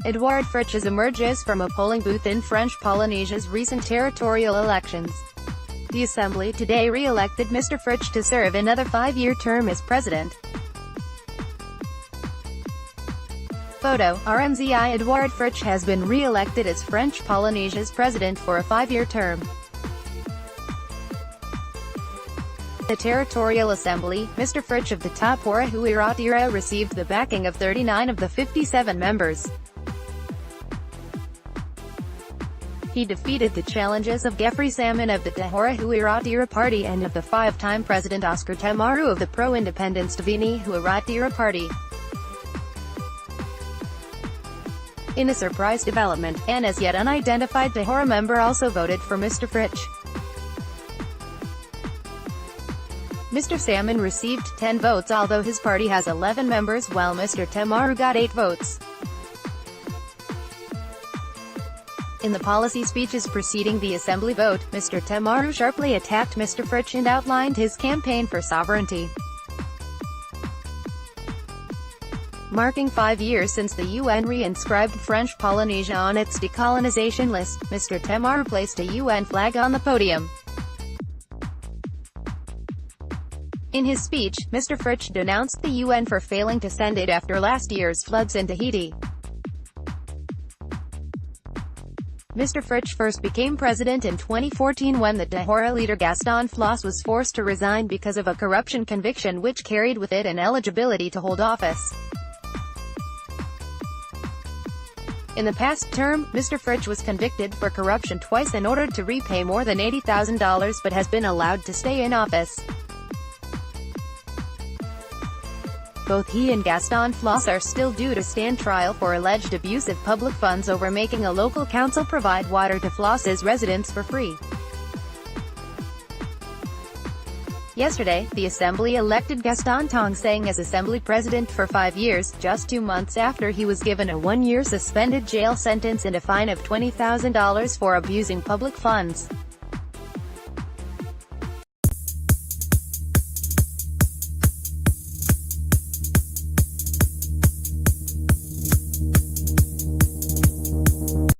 Edouard Fritch emerges from a polling booth in French Polynesia's recent territorial elections. The Assembly today re-elected Mr Fritch to serve another 5-year term as president. Photo: RNZI Edouard Fritch has been re-elected as French Polynesia's president for a 5-year term. The Territorial Assembly, Mr Fritch of the Tahoeraa Huiraatira received the backing of 39 of the 57 members. He defeated the challenges of Geffry Salmon of the Tahoeraa Huiraatira Party and of the 5-time president Oscar Tamaru of the pro-independence Tahoeraa Huiraatira Party. In a surprise development, an as yet unidentified Tahoeraa member also voted for Mr Fritch. Mr. Salmon received 10 votes although his party has 11 members while Mr. Tamaru got 8 votes. In the policy speeches preceding the assembly vote, Mr. Tamaru sharply attacked Mr. Fritch and outlined his campaign for sovereignty. Marking 5 years since the UN re-inscribed French Polynesia on its decolonization list, Mr. Tamaru placed a UN flag on the podium. In his speech, Mr. Fritch denounced the UN for failing to send aid after last year's floods in Tahiti. Mr. Fritch first became president in 2014 when the Tahoeraa leader Gaston Floss was forced to resign because of a corruption conviction which carried with it an ineligibility to hold office. In the past term, Mr. Fritch was convicted for corruption twice and ordered to repay more than $80,000 but has been allowed to stay in office. Both he and Gaston Floss are still due to stand trial for alleged abuse of public funds over making a local council provide water to Floss's residents for free. Yesterday, the Assembly elected Gaston Tongsang as Assembly President for 5 years, just 2 months after he was given a 1-year suspended jail sentence and a fine of $20,000 for abusing public funds.